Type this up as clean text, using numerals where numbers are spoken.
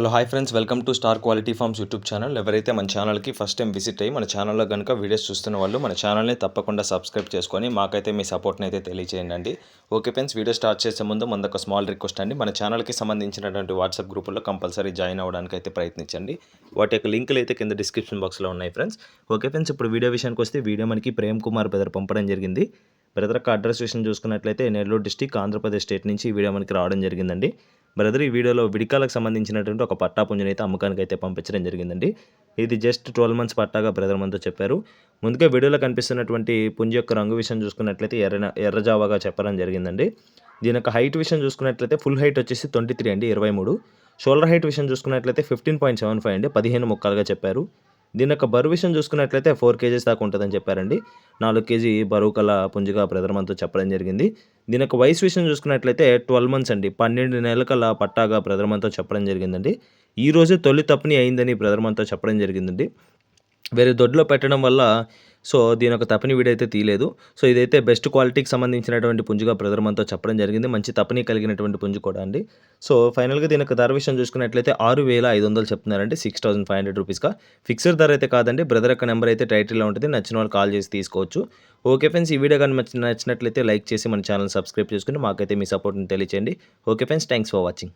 Hello hi friends, welcome to star quality forms YouTube channel. ఎవరైతే మన ఛానల్కి first time visit అయ్యి మన ఛానల్లో కనుక వీడియోస్ చూస్తున్న వాళ్ళు మన ఛానల్ని తప్పకుండా సబ్స్క్రైబ్ చేసుకొని మాకైతే మీ సపోర్ట్ని అయితే తెలియజేయండి. ఓకే ఫ్రెండ్స్, వీడియో స్టార్ట్ చేసే ముందు ఒక స్మాల్ రిక్వెస్ట్ అండి. మన ఛానల్కి సంబంధించినటువంటి వాట్సాప్ గ్రూపుల్లో కంపల్సరీ జాయిన్ అవ్వడానికి అయితే ప్రయత్నించండి. వాటి యొక్క లింకులు అయితే కింద డిస్క్రిప్షన్ బాక్స్లో ఉన్నాయి ఫ్రెండ్స్. ఓకే ఫ్రెండ్స్, ఇప్పుడు వీడియో విషయానికి వస్తే వీడియో మనకి ప్రేమ్ కుమార్ బ్రదర్ పంపడం జరిగింది. బ్రదర్ యొక్క అడ్రస్ విషయం చూసుకున్నట్లయితే నెల్లూరు డిస్టిక్ ఆంధ్రప్రదేశ్ స్టేట్ నుంచి ఈ వీడియో మనకి రావడం జరిగిందండి. బ్రదర్ ఈ వీడియోలో విడికాలకు సంబంధించినటువంటి ఒక పట్టా పుంజుని అయితే అమ్మకానికి అయితే పంపించడం జరిగిందండి. ఇది జస్ట్ 12 months పట్టాగా బ్రదర్ మనతో చెప్పారు. ముందుగా వీడియోలో కనిపిస్తున్నటువంటి పుంజు యొక్క రంగు విషయం చూసుకున్నట్లయితే ఎర్రజావాగా చెప్పడం జరిగిందండి. దీని యొక్క హైట్ విషయం చూసుకున్నట్లయితే ఫుల్ హైట్ వచ్చేసి 23 అండి, 23. షోల్డర్ హైట్ విషయం చూసుకున్నట్లయితే 15.75 అండి, 15 ముక్కలుగా చెప్పారు. దీని యొక్క బరువు విషయం చూసుకున్నట్లయితే 4 kgs దాకా ఉంటుందని చెప్పారండి. 4 kg బరువు కల పుంజుగా బ్రదర్ మనతో చెప్పడం జరిగింది. దీని యొక్క వయసు విషయం చూసుకున్నట్లయితే 12 months అండి, 12 నెలల కల పట్టాగా బ్రదర్ మనతో చెప్పడం జరిగిందండి. ఈ రోజు తొలి తప్పని అయిందని బ్రదర్ మనతో చెప్పడం జరిగిందండి. వేరే దొడ్లో పెట్టడం వల్ల దీని యొక్క తపని వీడియో అయితే తీయలేదు. ఇదైతే బెస్ట్ క్వాలిటీకి సంబంధించినటువంటి పుంజుగా బ్రదర్ మనతో చెప్పడం జరిగింది. మంచి తపని కలిగినటువంటి పుంజు కూడా అండి. ఫైనల్గా దీని యొక్క ధర విషయం చూసుకున్నట్లయితే 6,500 చెప్తున్నారండి, 6,500 రూపీస్గా. ఫిక్స్డ్ ధర అయితే కాదండి. బ్రదర్ యొక్క నెంబర్ అయితే టైటిల్లో ఉంటుంది, నచ్చిన వాళ్ళు కాల్ చేసి తీసుకోవచ్చు. ఓకే ఫ్రెండ్స్, ఈ వీడియో కానీ నచ్చినట్లయితే లైక్ చేసి మన ఛానల్ సబ్స్క్రైబ్ చేసుకుని మాకైతే మీ సపోర్ట్ని తెలియచేయండి. Okay friends, thanks for watching.